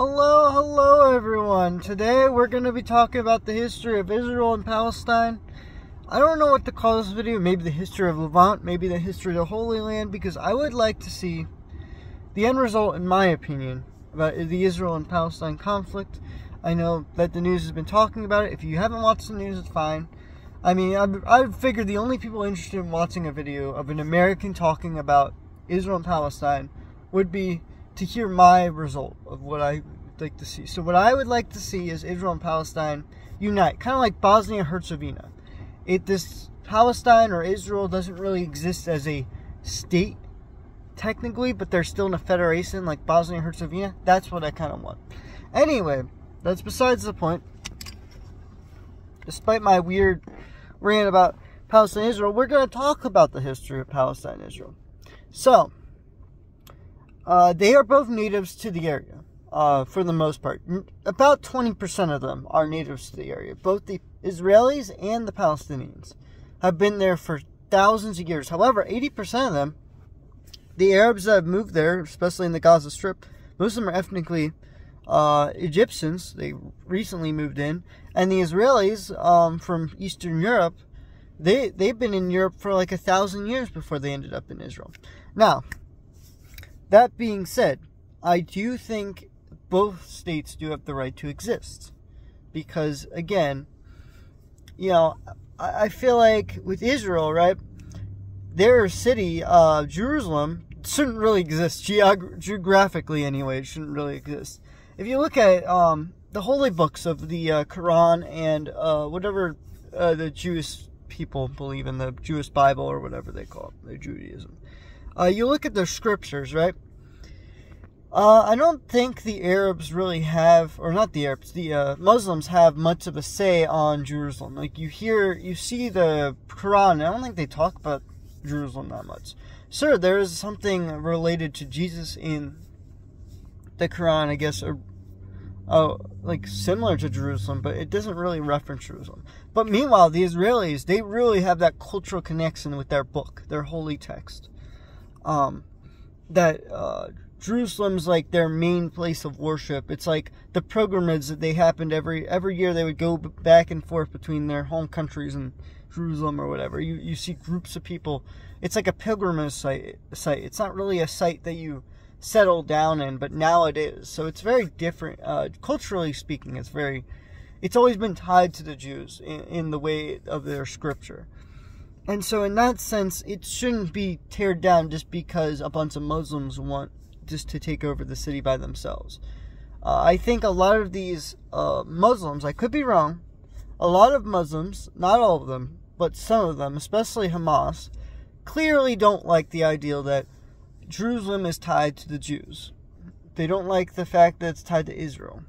Hello everyone. Today we're going to be talking about the history of Israel and Palestine. I don't know what to call this video. Maybe the history of Levant, maybe the history of the Holy Land, because I would like to see the end result, in my opinion, about the Israel and Palestine conflict. I know that the news has been talking about it. If you haven't watched the news, it's fine. I mean, I figured the only people interested in watching a video of an American talking about Israel and Palestine would be to hear my result of what I would like to see. So what I would like to see is Israel and Palestine unite, kind of like Bosnia-Herzegovina. This Palestine or Israel doesn't really exist as a state, technically, but they're still in a federation like Bosnia-Herzegovina. That's what I kind of want. Anyway, that's besides the point. Despite my weird rant about Palestine and Israel, we're going to talk about the history of Palestine and Israel. So, they are both natives to the area, for the most part. About 20% of them are natives to the area. Both the Israelis and the Palestinians have been there for thousands of years. However, 80% of them, the Arabs that have moved there, especially in the Gaza Strip, most of them are ethnically Egyptians. They recently moved in. And the Israelis from Eastern Europe, they've been in Europe for like 1,000 years before they ended up in Israel. Now, that being said, I do think both states do have the right to exist. Because, again, you know, I feel like with Israel, right, their city, Jerusalem, shouldn't really exist. Geographically, anyway, it shouldn't really exist. If you look at the holy books of the Quran and whatever the Jewish people believe in, the Jewish Bible or whatever they call it, their Judaism. You look at their scriptures, right? I don't think the Arabs really have, or not the Arabs, the Muslims have much of a say on Jerusalem. Like you see the Quran, I don't think they talk about Jerusalem that much. Sure, there is something related to Jesus in the Quran, I guess, like similar to Jerusalem, but it doesn't really reference Jerusalem. But meanwhile, the Israelis, they really have that cultural connection with their book, their holy text. Jerusalem's like their main place of worship. It's like the pilgrimage that they happened every year. They would go back and forth between their home countries and Jerusalem or whatever. You see groups of people. It's like a pilgrimage site. It's not really a site that you settle down in, but now it is. So it's very different. Culturally speaking, it's always been tied to the Jews in the way of their scripture. And so in that sense, it shouldn't be teared down just because a bunch of Muslims want just to take over the city by themselves. I think a lot of these Muslims, I could be wrong, a lot of Muslims, not all of them, but some of them, especially Hamas, clearly don't like the idea that Jerusalem is tied to the Jews. They don't like the fact that it's tied to Israel.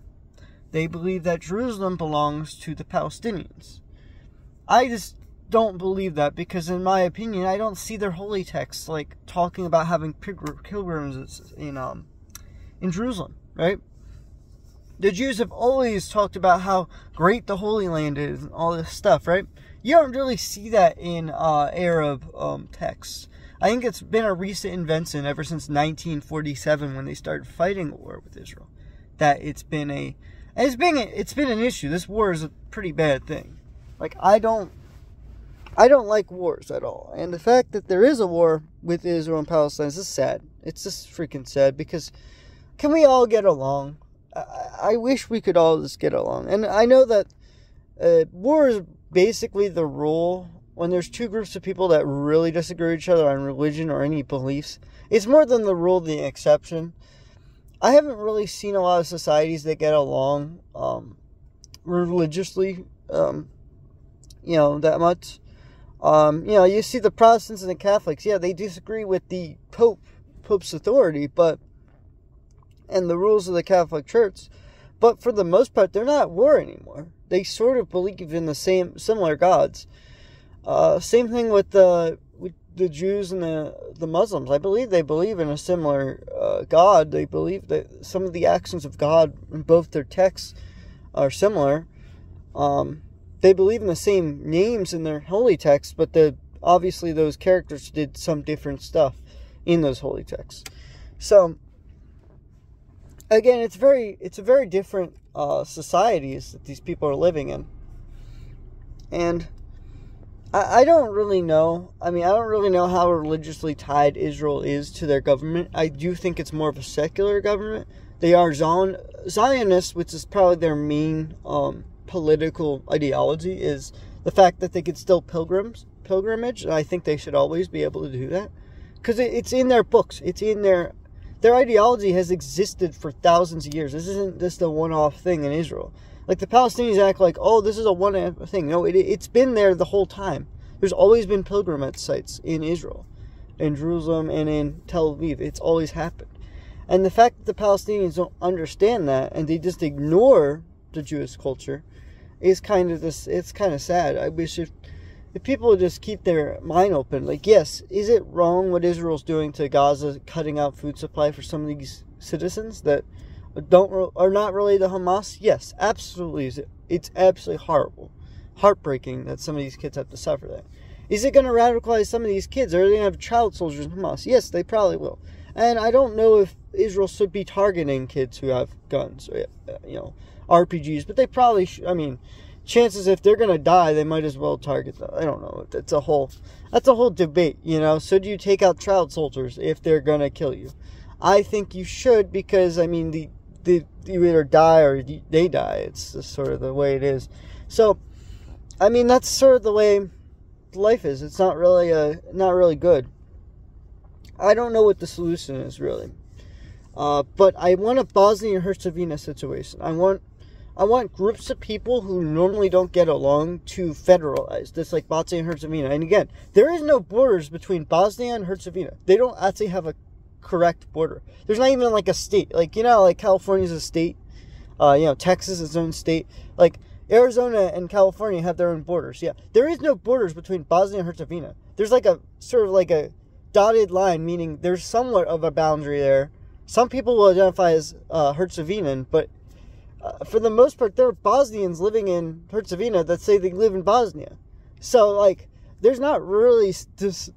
They believe that Jerusalem belongs to the Palestinians. I just don't believe that, because in my opinion, I don't see their holy texts like talking about having pilgrims in Jerusalem, right? The Jews have always talked about how great the Holy Land is and all this stuff, right? You don't really see that in Arab texts. I think it's been a recent invention ever since 1947 when they started fighting a war with Israel. That it's been an issue. This war is a pretty bad thing. Like I don't like wars at all. And the fact that there is a war with Israel and Palestine is just sad. It's just freaking sad, because can we all get along? I wish we could all just get along. And I know that war is basically the rule when there's two groups of people that really disagree with each other on religion or any beliefs. It's more than the rule than the exception. I haven't really seen a lot of societies that get along religiously, that much. You see the Protestants and the Catholics, yeah, they disagree with the Pope's authority, and the rules of the Catholic Church, but for the most part, they're not at war anymore. They sort of believe in the similar gods. Same thing with the Jews and the Muslims. I believe they believe in a similar God. They believe that some of the actions of God in both their texts are similar. They believe in the same names in their holy texts, but obviously those characters did some different stuff in those holy texts. So, again, it's a very different societies that these people are living in. And I don't really know. I mean, I don't really know how religiously tied Israel is to their government. I do think it's more of a secular government. They are Zionists, which is probably their main political ideology, is the fact that they could still pilgrimage. And I think they should always be able to do that. Because it's in their books. It's in their ideology has existed for thousands of years. This isn't just a one-off thing in Israel. Like, the Palestinians act like, oh, this is a one-off thing. No, it's been there the whole time. There's always been pilgrimage sites in Israel, in Jerusalem, and in Tel Aviv. It's always happened. And the fact that the Palestinians don't understand that, and they just ignore the Jewish culture, is kind of it's kind of sad. I wish if people would just keep their mind open. Like, yes, is it wrong what Israel's doing to Gaza, cutting out food supply for some of these citizens that are not related to Hamas? Yes, absolutely. It's absolutely horrible, heartbreaking that some of these kids have to suffer that. Is it going to radicalize some of these kids? Are they going to have child soldiers in Hamas? Yes, they probably will. And I don't know if Israel should be targeting kids who have guns or RPGs, but they probably should. I mean, chances if they're going to die, they might as well target them. I don't know. That's a whole debate. Should you take out child soldiers if they're going to kill you? I think you should, because I mean you either die or they die. It's just sort of the way it is. So, I mean, that's sort of the way life is. It's not really good. I don't know what the solution is, really. But I want a Bosnia and Herzegovina situation. I want groups of people who normally don't get along to federalize, just like Bosnia and Herzegovina. And again, there is no borders between Bosnia and Herzegovina. They don't actually have a correct border. There's not even like a state. Like, like California's a state. Texas is its own state. Like, Arizona and California have their own borders. Yeah, there is no borders between Bosnia and Herzegovina. There's like a sort of like a dotted line, meaning there's somewhat of a boundary there. Some people will identify as Herzegovinan, but for the most part, there are Bosnians living in Herzegovina that say they live in Bosnia. So, like, there's not really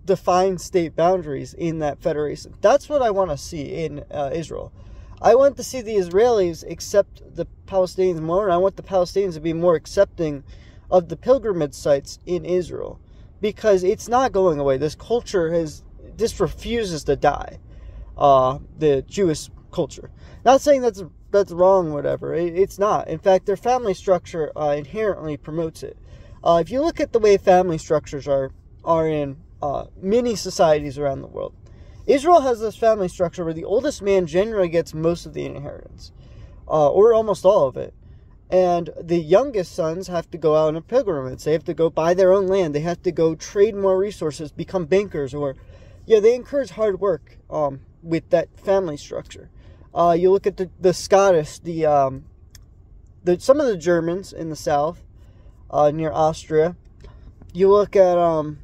defined state boundaries in that federation. That's what I want to see in Israel. I want to see the Israelis accept the Palestinians more, and I want the Palestinians to be more accepting of the pilgrimage sites in Israel, because it's not going away. This culture this refuses to die. The Jewish culture. Not saying that's wrong, whatever. It's not. In fact, their family structure inherently promotes it. If you look at the way family structures are in many societies around the world, Israel has this family structure where the oldest man generally gets most of the inheritance, or almost all of it. And the youngest sons have to go out on a pilgrimage. They have to go buy their own land. They have to go trade more resources, become bankers, or they encourage hard work with that family structure. You look at the Scottish, some of the Germans in the south, near Austria. You look at the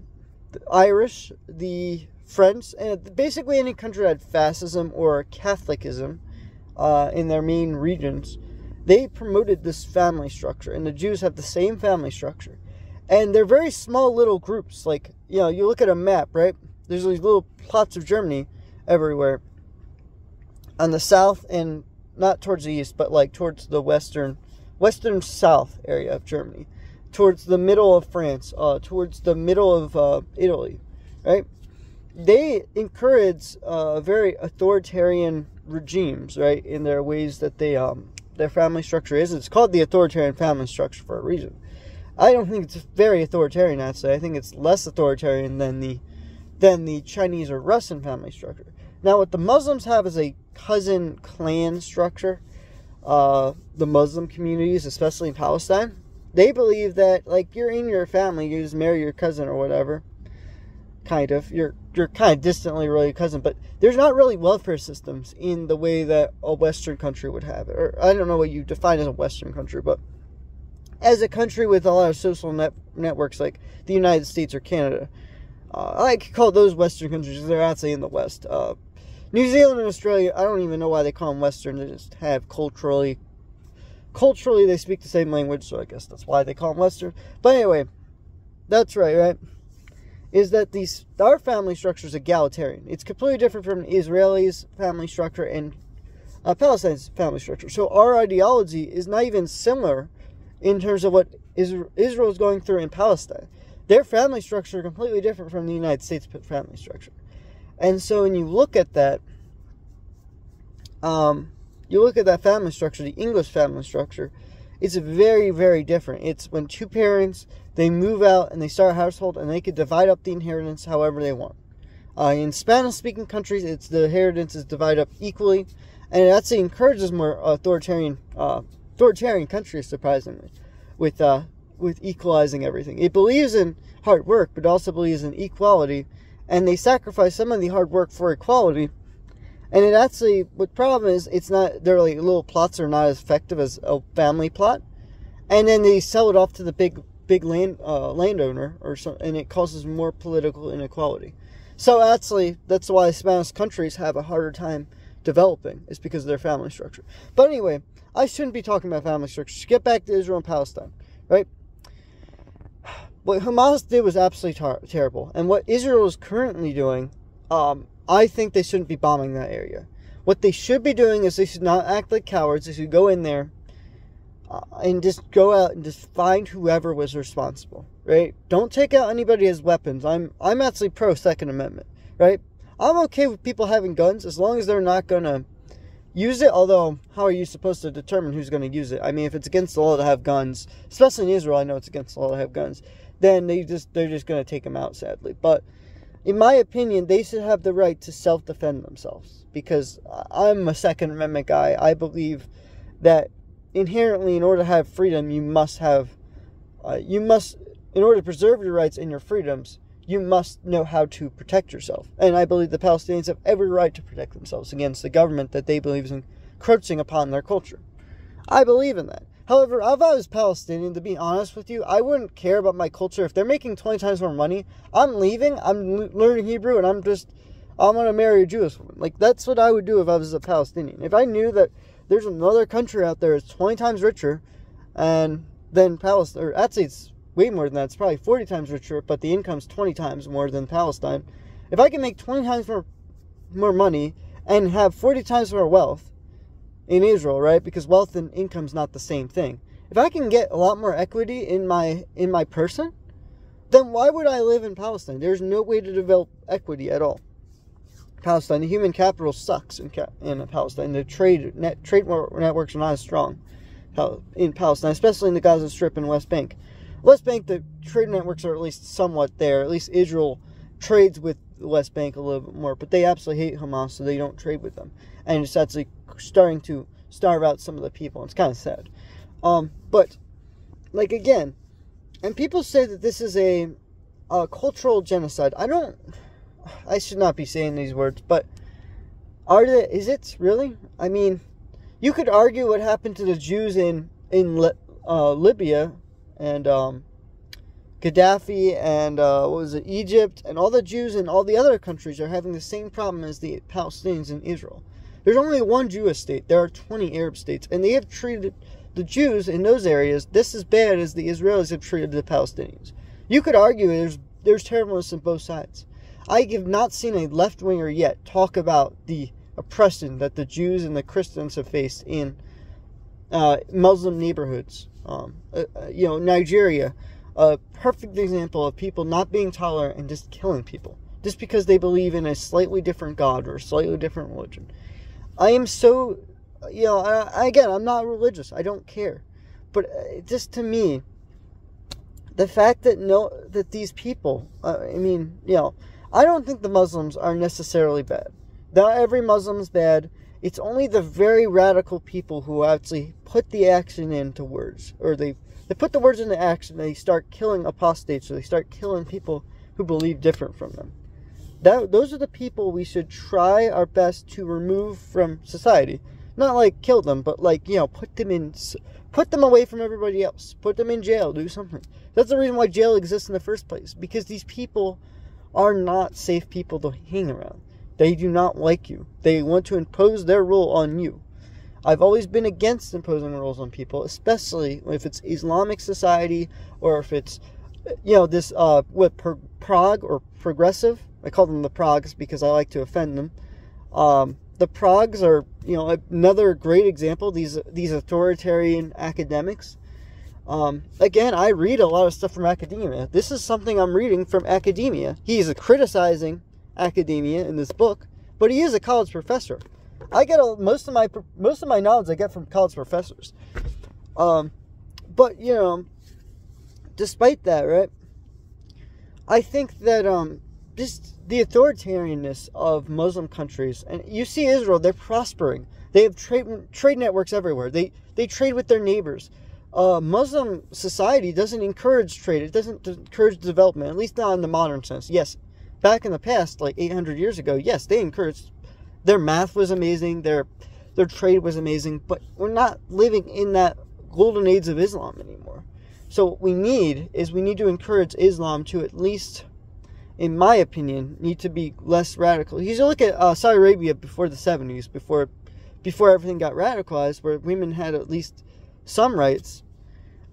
Irish, the French, and basically any country that had fascism or Catholicism in their main regions. They promoted this family structure, and the Jews have the same family structure. And they're very small little groups. Like, you look at a map, right? There's these little plots of Germany everywhere. On the south, and not towards the east, but like towards the western south area of Germany. Towards the middle of France, towards the middle of Italy, right? They encourage very authoritarian regimes, right, in their ways that their family structure is. It's called the authoritarian family structure for a reason. I don't think it's very authoritarian, actually. I think it's less authoritarian than the Chinese or Russian family structure. Now, what the Muslims have is a cousin clan structure. The Muslim communities, especially in Palestine, they believe that, like, you're in your family, you just marry your cousin or whatever. Kind of. You're kind of distantly related cousin, but there's not really welfare systems in the way that a Western country would have it. Or I don't know what you define as a Western country, but as a country with a lot of social networks like the United States or Canada, I could call those Western countries because they're actually in the West. New Zealand and Australia, I don't even know why they call them Western. They just have culturally they speak the same language, so I guess that's why they call them Western. But anyway, that's right? Is that our family structure is egalitarian. It's completely different from Israelis' family structure and Palestine's family structure. So our ideology is not even similar in terms of what Israel is going through in Palestine. Their family structure is completely different from the United States family structure. And so when you look at that, family structure, the English family structure, it's very, very different. It's when two parents, they move out and they start a household and they could divide up the inheritance however they want. In Spanish-speaking countries, the inheritance is divided up equally, and it actually encourages more authoritarian countries, surprisingly, with equalizing everything. It believes in hard work, but also believes in equality, and they sacrifice some of the hard work for equality. And it actually, what problem is, it's not, their like little plots are not as effective as a family plot, and then they sell it off to the big landowner or something, and it causes more political inequality. So actually, that's why Spanish countries have a harder time developing, is because of their family structure. But anyway, I shouldn't be talking about family structures. Get back to Israel and Palestine, right? What Hamas did was absolutely terrible, and what Israel is currently doing, I think they shouldn't be bombing that area. What they should be doing is they should not act like cowards. They should go in there and just go out and just find whoever was responsible, right? Don't take out anybody as weapons. I'm actually pro Second Amendment, right? I'm okay with people having guns as long as they're not going to use it. Although, how are you supposed to determine who's going to use it? I mean, if it's against the law to have guns, especially in Israel, I know it's against the law to have guns, then they're just going to take them out, sadly. But in my opinion, they should have the right to self-defend themselves, because I'm a Second Amendment guy. I believe that inherently, in order to have freedom, in order to preserve your rights and your freedoms, you must know how to protect yourself. And I believe the Palestinians have every right to protect themselves against the government that they believe is encroaching upon their culture. I believe in that. However, if I was Palestinian, to be honest with you, I wouldn't care about my culture. If they're making 20 times more money, I'm leaving, I'm learning Hebrew, and I'm going to marry a Jewish woman. Like, that's what I would do if I was a Palestinian. If I knew that there's another country out there that's 20 times richer than Palestine, or actually it's way more than that, it's probably 40 times richer, but the income's 20 times more than Palestine. If I can make 20 times more money and have 40 times more wealth in Israel, right? Because wealth and income's not the same thing. If I can get a lot more equity in my person, then why would I live in Palestine? There's no way to develop equity at all. Palestine, the human capital sucks in Palestine. The trade networks are not as strong in Palestine, especially in the Gaza Strip and West Bank. West Bank, the trade networks are at least somewhat there. At least Israel trades with the West Bank a little bit more, but they absolutely hate Hamas, so they don't trade with them. And it's actually starting to starve out some of the people. It's kind of sad. But, like, again, and people say that this is a cultural genocide. I should not be saying these words, but is it really? I mean, you could argue what happened to the Jews in Libya and Gaddafi and Egypt, and all the Jews in all the other countries are having the same problem as the Palestinians in Israel. There's only one Jewish state. There are 20 Arab states, and they have treated the Jews in those areas just as bad as the Israelis have treated the Palestinians. You could argue there's terribleness on both sides. I have not seen a left-winger yet talk about the oppression that the Jews and the Christians have faced in Muslim neighborhoods. Nigeria, a perfect example of people not being tolerant and just killing people just because they believe in a slightly different God or a slightly different religion. I am so, again, I'm not religious. I don't care. But just to me, the fact that these people, I don't think the Muslims are necessarily bad. Not every Muslim is bad. It's only the very radical people who actually put the action into words, or they put the words into action. They start killing apostates, or they start killing people who believe different from them. Those are the people we should try our best to remove from society. Not like kill them, but like, put them away from everybody else. Put them in jail. Do something. That's the reason why jail exists in the first place, because these people are not safe people to hang around. They do not like you. They want to impose their rule on you. I've always been against imposing rules on people, especially if it's Islamic society, or if it's, Prague or progressive. I call them the Progs because I like to offend them. the Pragues are, you know, another great example. These authoritarian academics. Again, I read a lot of stuff from academia. This is something I'm reading from academia. He's criticizing academia in this book, but he is a college professor. I get most of my knowledge I get from college professors. But you know, despite that, right? I think that the authoritarianness of Muslim countries, and you see Israel, they're prospering. They have trade networks everywhere. They trade with their neighbors. Muslim society doesn't encourage trade. It doesn't encourage development, at least not in the modern sense. Yes, back in the past, like 800 years ago, yes, they encouraged. Their math was amazing. Their trade was amazing. But we're not living in that golden age of Islam anymore. So what we need to encourage Islam to, at least, in my opinion, need to be less radical. You look at Saudi Arabia before the 70s, before everything got radicalized, where women had at least some rights,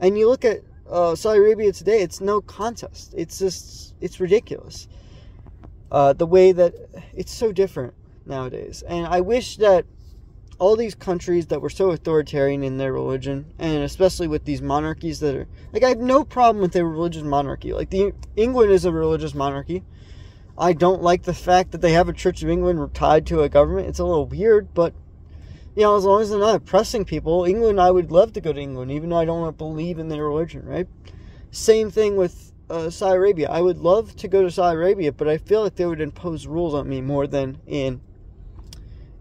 and you look at Saudi Arabia today, it's no contest. It's ridiculous. The way that it's so different nowadays. And I wish that all these countries that were so authoritarian in their religion, and especially with these monarchies that are, like, I have no problem with their religious monarchy. Like, England is a religious monarchy. I don't like the fact that they have a Church of England tied to a government. It's a little weird, but, you know, as long as they're not oppressing people, England, I would love to go to England, even though I don't believe in their religion, right? Same thing with Saudi Arabia. I would love to go to Saudi Arabia, but I feel like they would impose rules on me more than in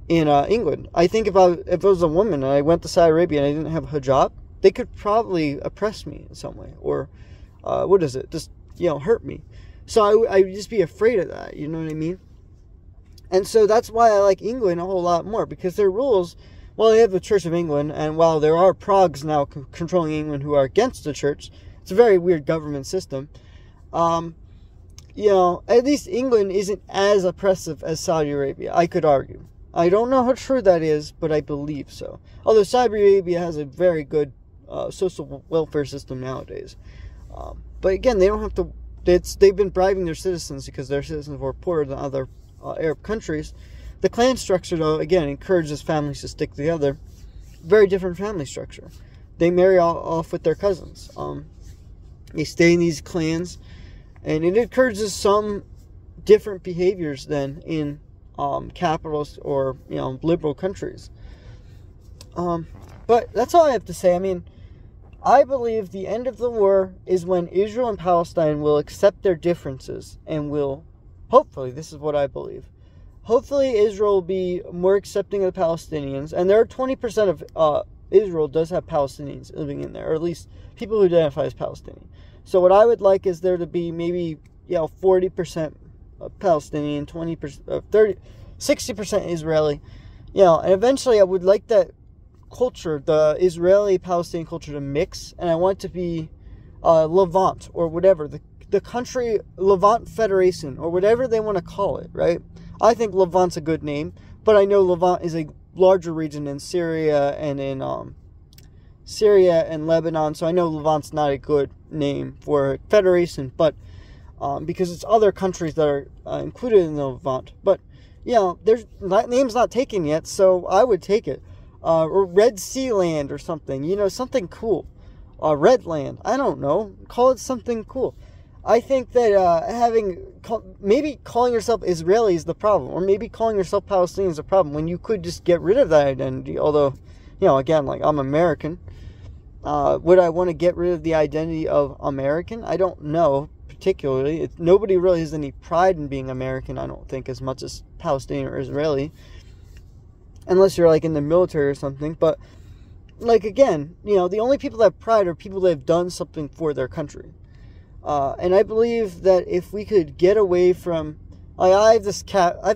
England. I think if I was a woman and I went to Saudi Arabia and I didn't have a hijab, they could probably oppress me in some way, or just, you know, hurt me. So I would just be afraid of that, you know what I mean? And so that's why I like England a whole lot more, because their rules, well, they have the Church of England, and while there are Pragues now controlling England who are against the church, it's a very weird government system. You know, at least England isn't as oppressive as Saudi Arabia, I could argue. I don't know how true that is, but I believe so. Although Saudi Arabia has a very good social welfare system nowadays. But again, they don't have to. They've been bribing their citizens because their citizens were poorer than other Arab countries. The clan structure, though, again, encourages families to stick together. Very different family structure. They marry off with their cousins. They stay in these clans, and it encourages some different behaviors than in capitalist or, you know, liberal countries. But that's all I have to say. I mean, I believe the end of the war is when Israel and Palestine will accept their differences and will, hopefully, this is what I believe, hopefully Israel will be more accepting of the Palestinians, and there are 20% of Israel does have Palestinians living in there, or at least people who identify as Palestinian. So what I would like is there to be maybe, you know, 40% Palestinian, 20%, 60% Israeli, you know, and eventually I would like that culture, the Israeli-Palestinian culture, to mix, and I want it to be Levant, or whatever, the country, Levant Federation, or whatever they want to call it, right? I think Levant's a good name, but I know Levant is a larger region in Syria and in Syria and Lebanon, so I know Levant's not a good name for a federation, but because it's other countries that are included in the Levant. But, you know, that name's not taken yet, so I would take it. Or Red Sea Land or something, you know, something cool. Red Land, I don't know, call it something cool. I think that maybe calling yourself Israeli is the problem, or maybe calling yourself Palestinian is the problem, when you could just get rid of that identity. Although, you know, again, like, I'm American. Would I want to get rid of the identity of American? I don't know, particularly. Nobody really has any pride in being American, I don't think, as much as Palestinian or Israeli. Unless you're, like, in the military or something. But, like, again, you know, the only people that have pride are people that have done something for their country. And I believe that if we could get away from, like, I have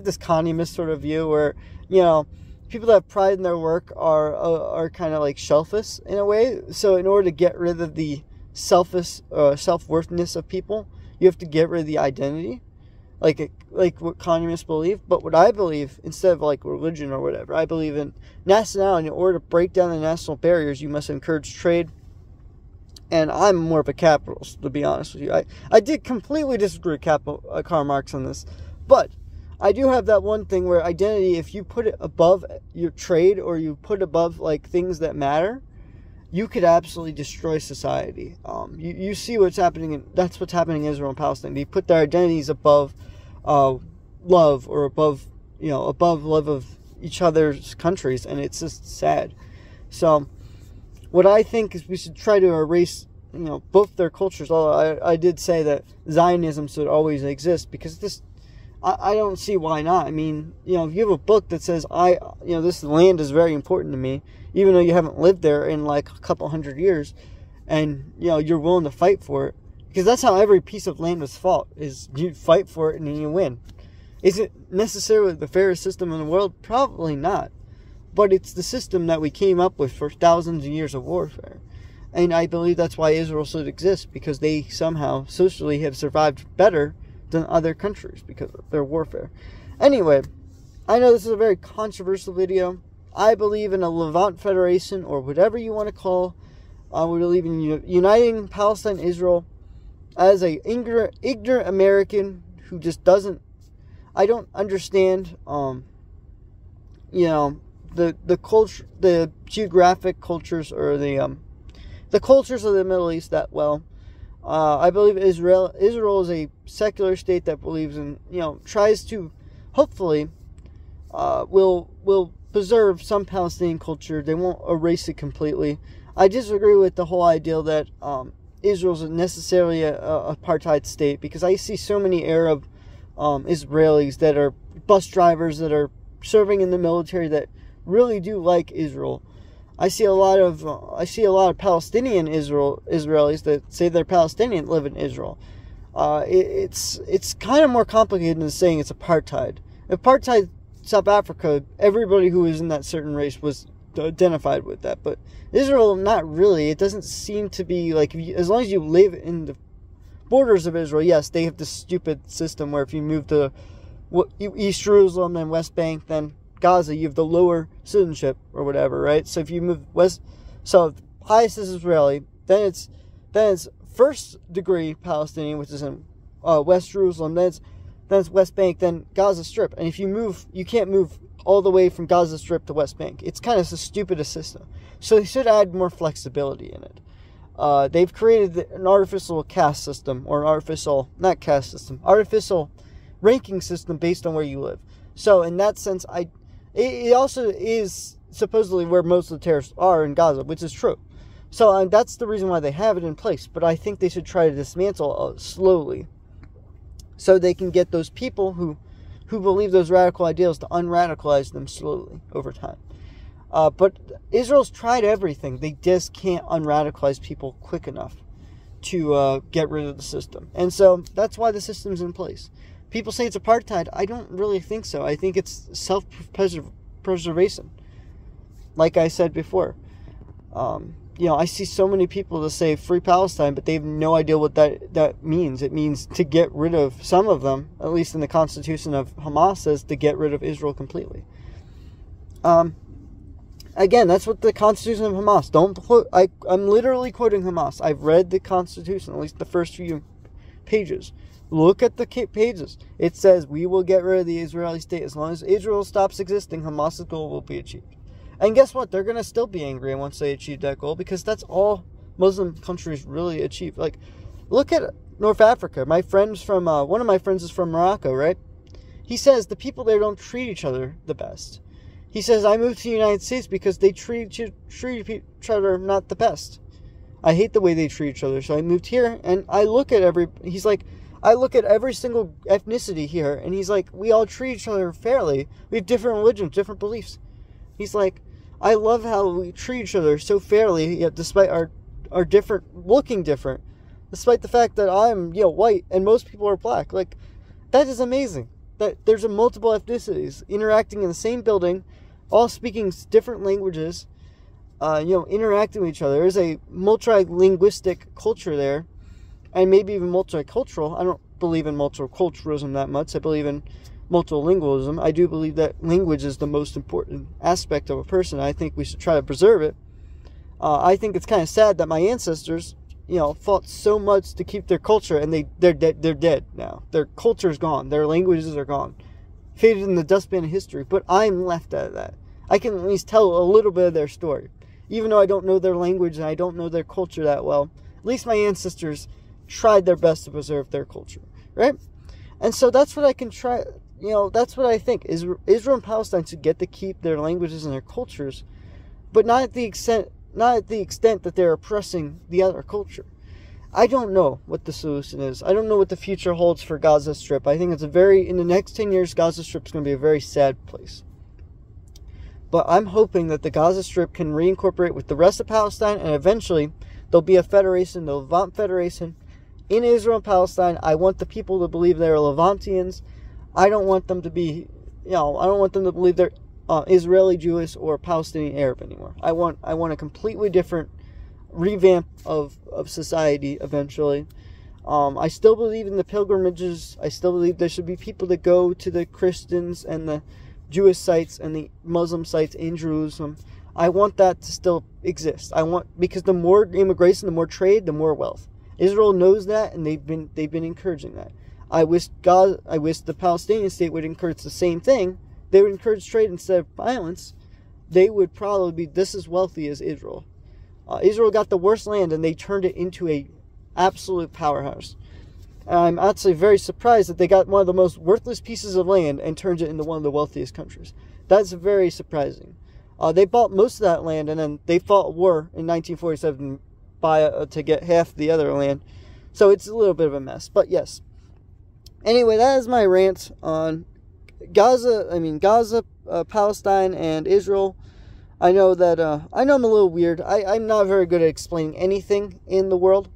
this communist sort of view where, you know, people that have pride in their work are kind of like selfish in a way. So in order to get rid of the self-worthiness of people, you have to get rid of the identity, like what communists believe. But what I believe, instead of like religion or whatever, I believe in nationality. In order to break down the national barriers, you must encourage trade. And I'm more of a capitalist, to be honest with you. I did completely disagree with Karl Marx on this, but I do have that one thing where identity, if you put it above your trade or you put above like things that matter, you could absolutely destroy society. You see what's happening, and that's what's happening in Israel and Palestine. They put their identities above love, or above love of each other's countries, and it's just sad. So what I think is we should try to erase, both their cultures. Although I did say that Zionism should always exist, because I don't see why not. I mean, if you have a book that says this land is very important to me, even though you haven't lived there in like a couple hundred years, and you're willing to fight for it, because that's how every piece of land was fought, is you fight for it and then you win. Is it necessarily the fairest system in the world? Probably not. But it's the system that we came up with for thousands of years of warfare. And I believe that's why Israel should exist, because they somehow socially have survived better than other countries because of their warfare. Anyway, I know this is a very controversial video. I believe in a Levant Federation, or whatever you want to call. We believe in uniting Palestine and Israel. As a ignorant American who just doesn't, I don't understand, the culture, the geographic cultures, or the cultures of the Middle East that well. I believe Israel is a secular state that believes in, tries to, hopefully, will preserve some Palestinian culture. They won't erase it completely. I disagree with the whole idea that Israel's necessarily a apartheid state, because I see so many Arab Israelis that are bus drivers, that are serving in the military, that really do like Israel. I see a lot of Palestinian Israelis that say they're Palestinian, live in Israel. It's kind of more complicated than saying it's apartheid. Apartheid, South Africa, everybody who was in that certain race was identified with that, but Israel, not really. It doesn't seem to be like, as long as you live in the borders of Israel, yes, they have this stupid system where if you move to East Jerusalem and West Bank, then Gaza, you have the lower citizenship or whatever, right? So if you move west, so highest is Israeli, then it's first degree Palestinian, which is in West Jerusalem, then it's West Bank, then Gaza Strip. And if you move, you can't move all the way from Gaza Strip to West Bank. It's kind of the stupidest system. So they should add more flexibility in it. They've created an artificial caste system, or artificial ranking system based on where you live. So in that sense, it also is supposedly where most of the terrorists are in Gaza, which is true. So that's the reason why they have it in place. But I think they should try to dismantle slowly, so they can get those people who believe those radical ideals to unradicalize them slowly over time. But Israel's tried everything. They just can't unradicalize people quick enough to get rid of the system. And so that's why the system's in place. People say it's apartheid. I don't really think so. I think it's self-preservation. Like I said before. I see so many people that say free Palestine, but they have no idea what that means. It means to get rid of, some of them, at least in the constitution of Hamas, says to get rid of Israel completely. Again, that's what the constitution of Hamas, don't quote, I'm literally quoting Hamas. I've read the constitution, at least the first few pages. Look at the pages. It says, we will get rid of the Israeli state. As long as Israel stops existing, Hamas's goal will be achieved. And guess what? They're going to still be angry once they achieve that goal, because that's all Muslim countries really achieve. Like, look at North Africa. My friends from, one of my friends is from Morocco, right? He says the people there don't treat each other the best. He says, I moved to the United States because they treat each other not the best. I hate the way they treat each other, so I moved here, and I look at I look at every single ethnicity here, and he's like, we all treat each other fairly. We have different religions, different beliefs. He's like, I love how we treat each other so fairly, yet despite our looking different, despite the fact that I'm, white and most people are black. Like, that is amazing. That there's multiple ethnicities interacting in the same building, all speaking different languages, interacting with each other. There's a multilinguistic culture there. And maybe even multicultural. I don't believe in multiculturalism that much. I believe in multilingualism. I do believe that language is the most important aspect of a person. I think we should try to preserve it. I think it's kind of sad that my ancestors, fought so much to keep their culture, and they're dead now. Their culture's gone. Their languages are gone. faded in the dustbin of history, but I'm left out of that. I can at least tell a little bit of their story. Even though I don't know their language and I don't know their culture that well, at least my ancestors tried their best to preserve their culture, right? And so that's what I can try, that's what I think. Israel and Palestine should get to keep their languages and their cultures, but not at the extent that they're oppressing the other culture. I don't know what the solution is. I don't know what the future holds for Gaza Strip. I think in the next 10 years, Gaza Strip is going to be a very sad place. But I'm hoping that the Gaza Strip can reincorporate with the rest of Palestine, and eventually there'll be a federation, the Levant Federation, in Israel and Palestine. I want the people to believe they're Levantians. I don't want them to be, I don't want them to believe they're Israeli Jewish or Palestinian Arab anymore. I want a completely different revamp of society eventually. I still believe in the pilgrimages. I still believe there should be people that go to the Christians and the Jewish sites and the Muslim sites in Jerusalem. I want that to still exist. Because the more immigration, the more trade, the more wealth. Israel knows that, and they've been encouraging that. I wish the Palestinian state would encourage the same thing. They would encourage trade instead of violence. They would probably be just as wealthy as Israel. Israel got the worst land, and they turned it into a absolute powerhouse. I'm actually very surprised that they got one of the most worthless pieces of land and turned it into one of the wealthiest countries. That's very surprising. They bought most of that land, and then they fought a war in 1947 to get half the other land. So it's a little bit of a mess. But yes. Anyway, that is my rant on Gaza, Palestine and Israel. I know that, I'm a little weird. I'm not very good at explaining anything in the world.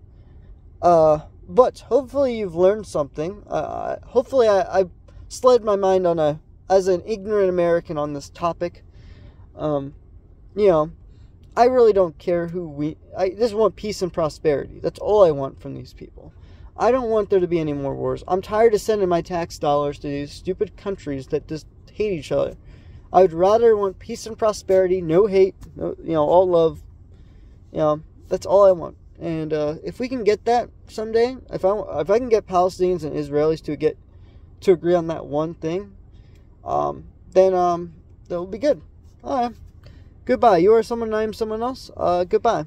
But hopefully you've learned something. Hopefully I slid my mind as an ignorant American on this topic. I really don't care I just want peace and prosperity. That's all I want from these people. I don't want there to be any more wars. I'm tired of sending my tax dollars to these stupid countries that just hate each other. I would rather want peace and prosperity, no hate, all love. That's all I want. And if we can get that someday, if I can get Palestinians and Israelis to agree on that one thing, then that'll be good. All right. Goodbye. You are someone, I am someone else. Goodbye.